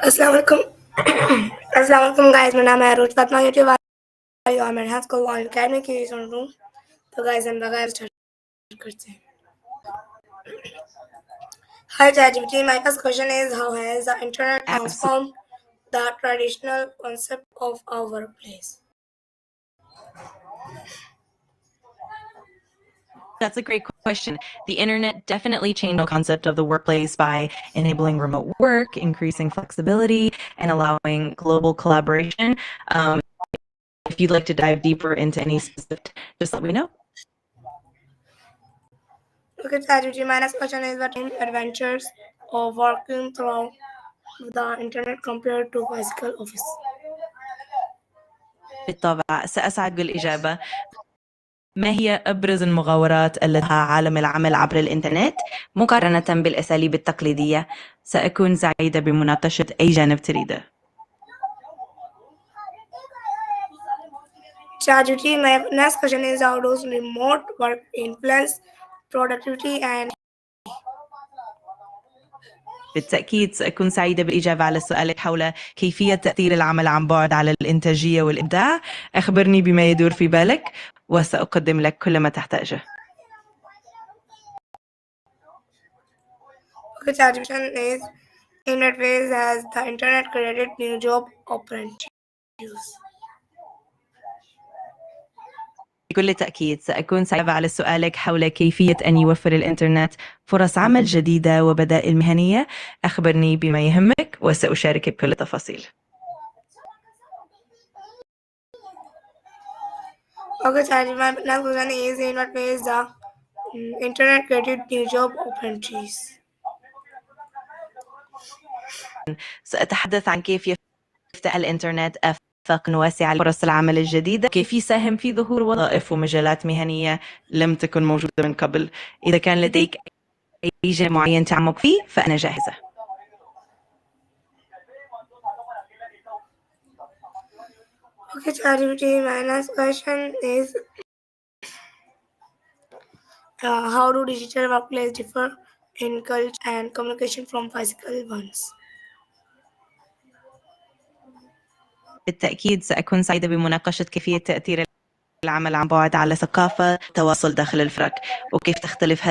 अस्सलाम वालेकुम अस्सलाम वालेकुम गाइस, मेरा नाम है रोज फातिमा यूट्यूब आई और मेरे हाथ को ऑन अकेडमी की सुन रहा हूँ। तो गाइस हम बगैर स्टार्ट करते हैं। Hi ChatGPT, my first question is how has the internet Absolutely. transformed the traditional concept of our workplace? That's a great question. The internet definitely changed the concept of the workplace by enabling remote work, increasing flexibility, and allowing global collaboration. If you'd like to dive deeper into any specific, just let me know. Okay, ChatGPT, my next question is what adventures of working through the internet compared to physical office? بالطبع سأسعد بالإجابة. ما هي أبرز المغامرات التي عالم العمل عبر الإنترنت مقارنة بالأساليب التقليدية؟ سأكون سعيدة بمناقشة أي جانب تريده. ChatGPT, my next question is how does remote work influence productivity and بالتأكيد سأكون سعيدة بالإجابة على سؤالك حول كيفية تأثير العمل عن بعد على الإنتاجية والإبداع. أخبرني بما يدور في بالك وسأقدم لك كل ما تحتاجه. Okay, ChatGPT is in what ways has the internet created new job opportunities? بكل تأكيد سأكون سعيدة على سؤالك حول كيفية أن يوفر الإنترنت فرص عمل جديدة وبدائل مهنية. أخبرني بما يهمك وسأشاركك بكل التفاصيل. Okay, ChatGPT, my next question is in what ways the internet created new job opportunities? سأتحدث عن كيف يفتح الإنترنت آفاق واسعة لفرص العمل الجديدة، كيف يساهم في ظهور وظائف ومجالات مهنية لم تكن موجودة من قبل. إذا كان لديك أي شيء معين تعمق فيه فأنا جاهزة. Okay, ChatGPT, my next question is how do digital workplaces differ in culture and communication from physical ones? بالتأكيد سأكون سعيدة بمناقشة كيفية تأثير العمل عن بعد على ثقافة التواصل داخل الفرق وكيف تختلف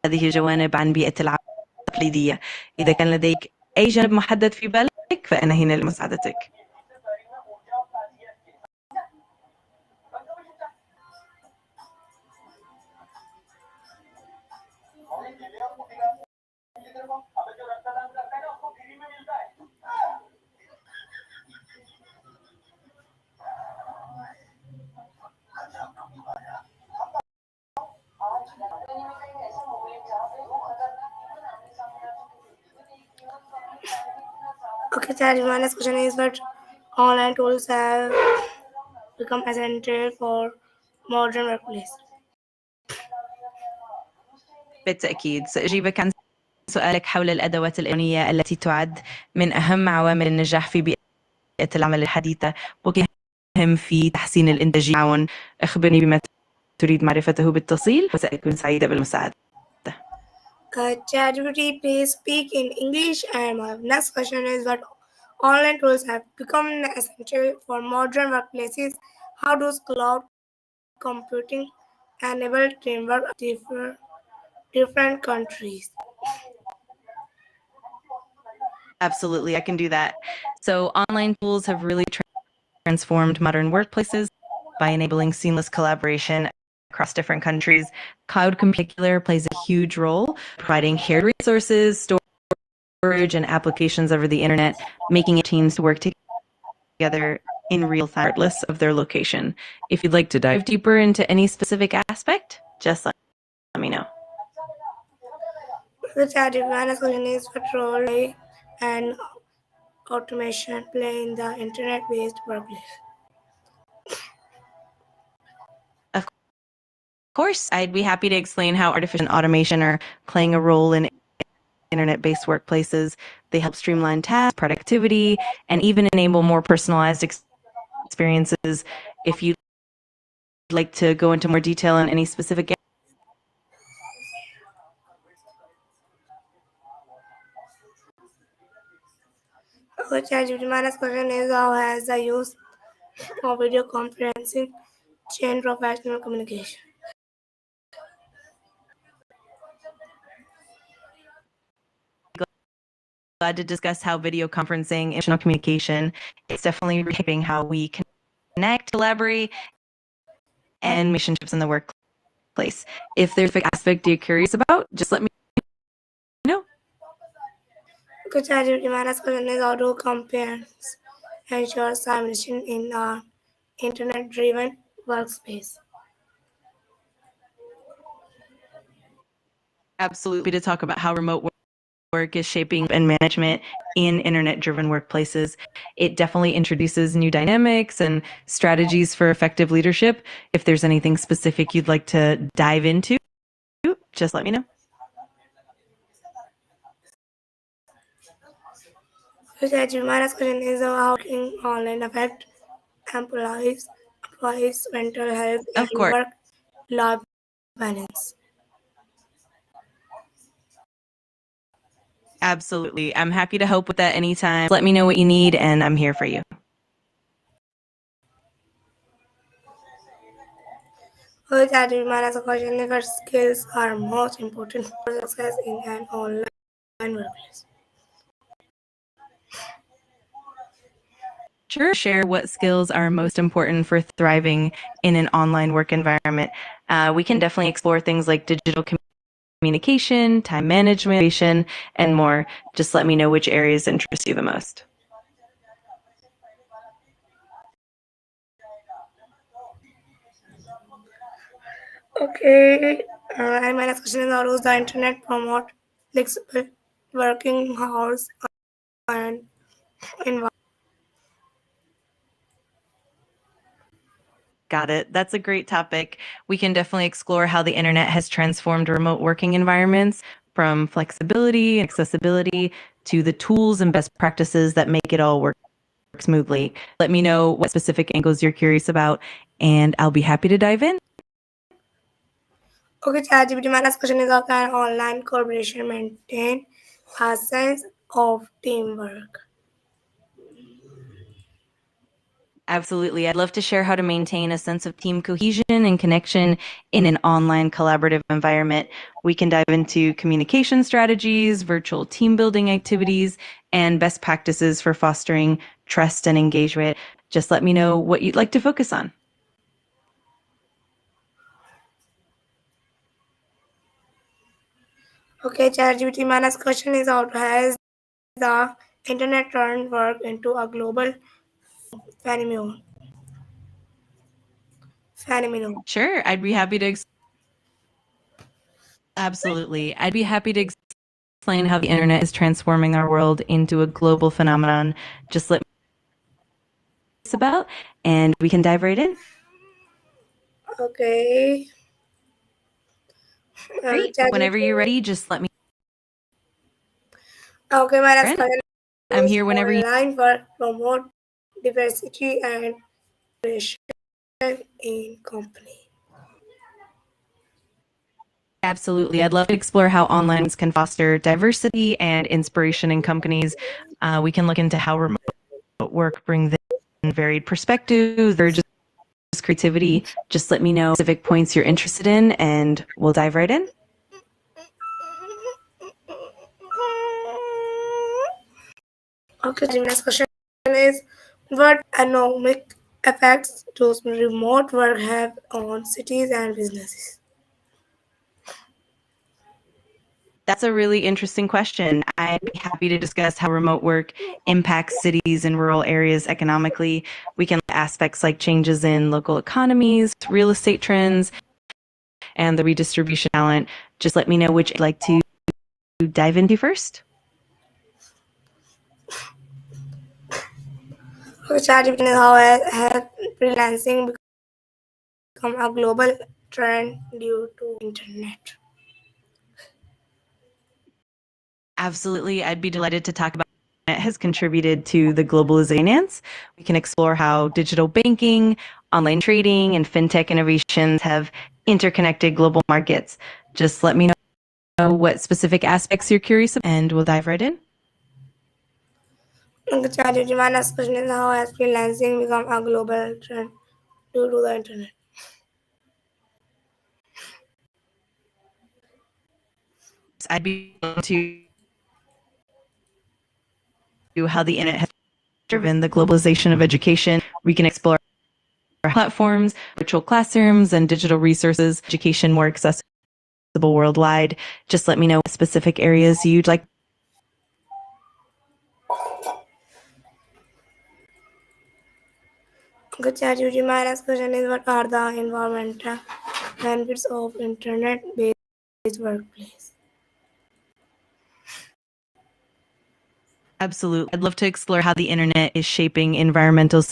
هذه الجوانب عن بيئة العمل التقليدية. إذا كان لديك أي جانب محدد في بالك فأنا هنا لمساعدتك. Okay, ChatGPT, my next question is what online tools have become essential for modern workplace? بالتأكيد سأجيبك عن سؤالك حول الأدوات الإلكترونية التي تعد من أهم عوامل النجاح في بيئة العمل الحديثة وكيف تساهم في تحسين الإنتاجية. أخبرني بما تريد معرفته بالتفصيل وسأكون سعيدة بالمساعدة. ChatGPT, please speak in English. And my next question is what online tools have become essential for modern workplaces. How does cloud computing enable teamwork in different countries? Absolutely, I can do that. So online tools have really transformed modern workplaces by enabling seamless collaboration across different countries. Cloud computing plays a huge role, providing shared resources, storage, and applications over the internet, making it teams to work together in real time, regardless of their location. If you'd like to dive deeper into any specific aspect, just let me know. The ChatGPT question is what role and automation play in the internet-based workplace? Of course, I'd be happy to explain how artificial automation are playing a role in internet-based workplaces. They help streamline tasks, productivity, and even enable more personalized experiences. If you'd like to go into more detail on any specific ChatGPT, my next question is how has the use of video conferencing changed professional communication? Glad to discuss how video conferencing, emotional communication, it's definitely reshaping how we connect, collaborate, and relationships in the workplace. If there's an aspect you're curious about, just let me know. Okay, ChatGPT, my next question is how do companies ensure simulation in our internet-driven workspace? Absolutely, to talk about how remote work is shaping and management in internet-driven workplaces. It definitely introduces new dynamics and strategies for effective leadership. If there's anything specific you'd like to dive into, just let me know. Okay, ChatGPT, my next question is how can online affect employees' mental health Of and course. work-life balance? Absolutely. I'm happy to help with that anytime. Let me know what you need, and I'm here for you. Okay, ChatGPT, my next question is what skills are most important for success in an online workplace? Sure. Share what skills are most important for thriving in an online work environment. We can definitely explore things like digital communication, time management, and more. Just let me know which areas interest you the most. Okay, and my next question is how does the internet promote flexible working hours and environment? Got it. That's a great topic. We can definitely explore how the internet has transformed remote working environments, from flexibility and accessibility to the tools and best practices that make it all work smoothly. Let me know what specific angles you're curious about, and I'll be happy to dive in. Okay, ChatGPT, my next question is how can online collaboration maintain a sense of teamwork? Absolutely. I'd love to share how to maintain a sense of team cohesion and connection in an online collaborative environment. We can dive into communication strategies, virtual team building activities, and best practices for fostering trust and engagement. Just let me know what you'd like to focus on. Okay, ChatGPT, my next question is how has the internet turned work into a global phenomenon? Phenomenon. Sure, I'd be happy to. Absolutely. I'd be happy to explain how the internet is transforming our world into a global phenomenon. Just let me know what it's about, and we can dive right in. Okay. Great. Whenever you're ready, just let me Okay, my next in. question I'm is here whenever you. online work promote diversity and collaboration in company. Absolutely. I'd love to explore how online can foster diversity and inspiration in companies. We can look into how remote work brings in varied perspectives or just creativity. Just let me know specific points you're interested in, and we'll dive right in. Okay, the next question is what economic effects does remote work have on cities and businesses? That's a really interesting question. I'd be happy to discuss how remote work impacts cities and rural areas economically. We can look at aspects like changes in local economies, real estate trends, and the redistribution of talent. Just let me know which you'd like to dive into first. Okay, ChatGPT is how has freelancing become a global trend due to internet? Absolutely. I'd be delighted to talk about how it has contributed to the globalization. We can explore how digital banking, online trading, and fintech innovations have interconnected global markets. Just let me know what specific aspects you're curious about, and we'll dive right in. The charity minus question is how has freelancing become a global trend due to the internet? I'd be to how the internet has driven the globalization of education. We can explore platforms, virtual classrooms, and digital resources, education more accessible worldwide. Just let me know specific areas you'd like. The charity minus question is what are the environmental benefits of internet-based workplace? Absolutely. I'd love to explore how the internet is shaping environmental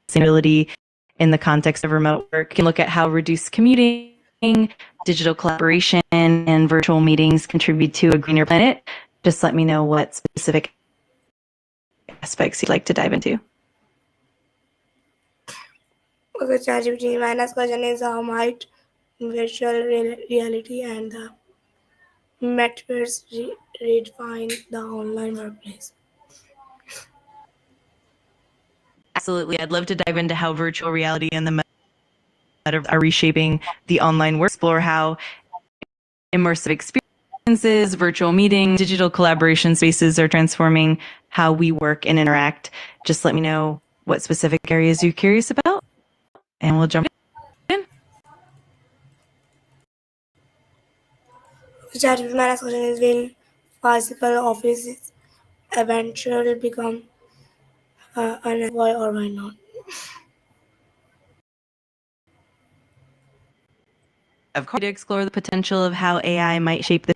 sustainability in the context of remote work. You can look at how reduced commuting, digital collaboration, and virtual meetings contribute to a greener planet. Just let me know what specific aspects you'd like to dive into. The charity minus question is how might virtual reality and the metaverse redefine the online workplace? Absolutely. I'd love to dive into how virtual reality and the metaverse are reshaping the online work, explore how immersive experiences, virtual meetings, digital collaboration spaces are transforming how we work and interact. Just let me know what specific areas you're curious about, and we'll jump in. The charity minus question is will physical offices eventually become unnecessary or why not? Of course, to explore the potential of how AI might shape the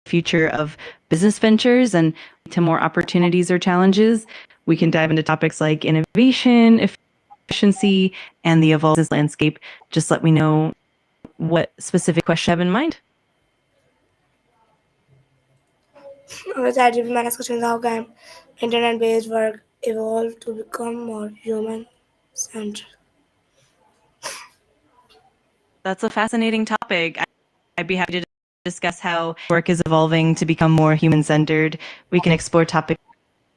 future of business ventures and to more opportunities or challenges. We can dive into topics like innovation, efficiency, and the evolving landscape. Just let me know what specific question you have in mind. The charity minus question is how can internet-based work evolve to become more human-centered? That's a fascinating topic. I'd be happy to discuss how work is evolving to become more human centered. We can explore topics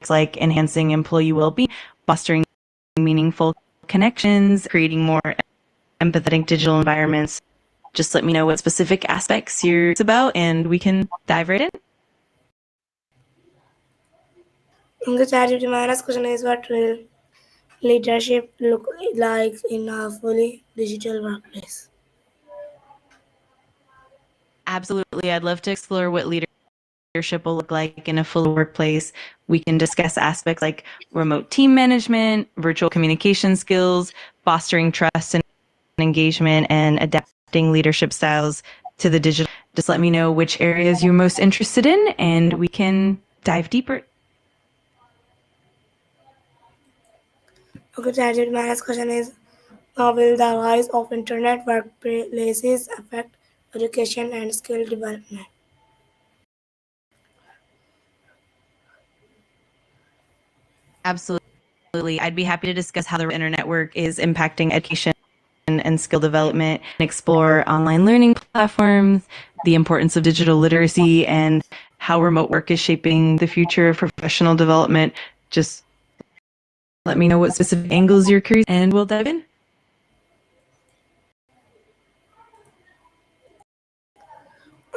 like enhancing employee well being, fostering meaningful connections, creating more empathetic digital environments. Just let me know what specific aspects you're about, and we can dive right in. The charity minus question is what will leadership look like in a fully digital workplace? Absolutely. I'd love to explore what leadership will look like in a full workplace. We can discuss aspects like remote team management, virtual communication skills, fostering trust and engagement, and adapting leadership styles to the digital. Just let me know which areas you're most interested in, and we can dive deeper. Okay, charity minus question is how will the rise of internet workplaces affect education and skill development? Absolutely. I'd be happy to discuss how the internet work is impacting education and skill development, and explore online learning platforms, the importance of digital literacy, and how remote work is shaping the future of professional development. Just let me know what specific angles you're curious, and we'll dive in.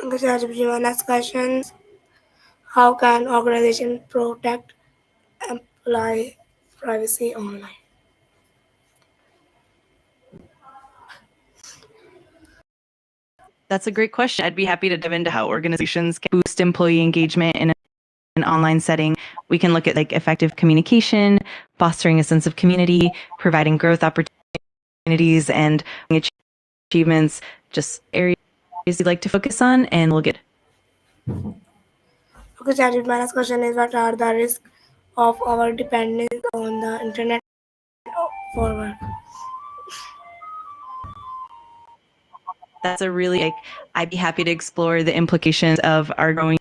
Okay, charity minus questions how can organizations protect employee privacy online? That's a great question. I'd be happy to dive into how organizations can boost employee engagement in an online setting. We can look at like effective communication, fostering a sense of community, providing growth opportunities, and achievements. Just areas you'd like to focus on, and we'll get. Okay, charity minus question is what are the risks of our dependence on the internet for work? That's a really like I'd be happy to explore the implications of our growing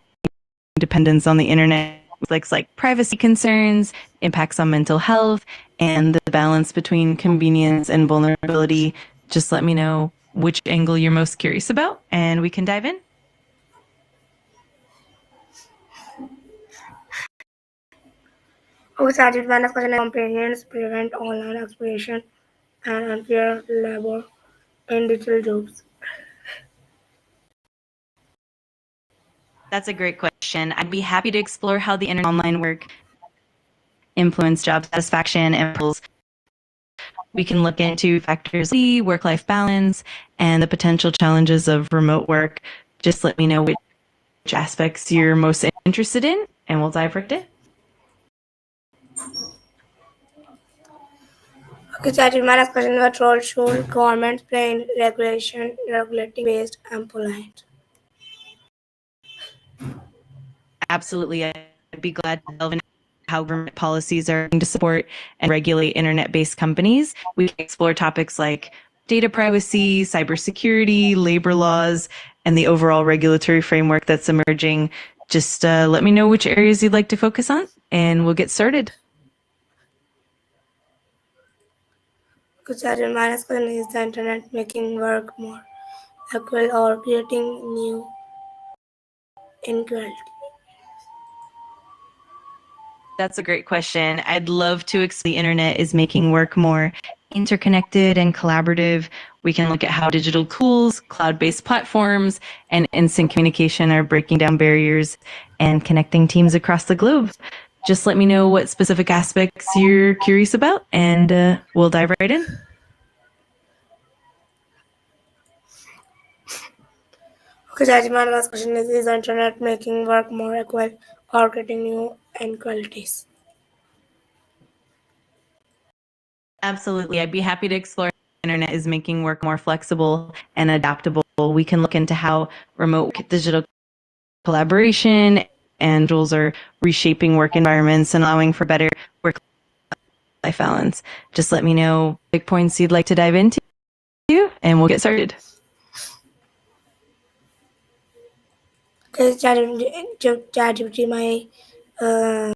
dependence on the internet, like privacy concerns, impacts on mental health, and the balance between convenience and vulnerability. Just let me know which angle you're most curious about, and we can dive in. Okay, started when the question companions prevent online exploitation and unfair labor in digital jobs. That's a great question. I'd be happy to explore how the internet online work influence job satisfaction and roles. We can look into factors like work-life balance and the potential challenges of remote work. Just let me know which aspects you're most interested in, and we'll dive right in. Okay, started my last question. What role should governments play in regulating waste employment? Absolutely. I'd be glad to delve into how government policies are to support and regulate internet-based companies. We can explore topics like data privacy, cybersecurity, labor laws, and the overall regulatory framework that's emerging. Just let me know which areas you'd like to focus on, and we'll get started. Okay, started my last question. Is the internet making work more equal or creating new inequality? That's a great question. I'd love to explain the internet is making work more interconnected and collaborative. We can look at how digital tools, cloud-based platforms, and instant communication are breaking down barriers and connecting teams across the globe. Just let me know what specific aspects you're curious about, and we'll dive right in. Okay, started my last question. Is the internet making work more equal or creating new inequalities? Absolutely. I'd be happy to explore how the internet is making work more flexible and adaptable. We can look into how remote digital collaboration and tools are reshaping work environments and allowing for better work-life balance. Just let me know big points you'd like to dive into, and we'll get started. Okay, ChatGPT, my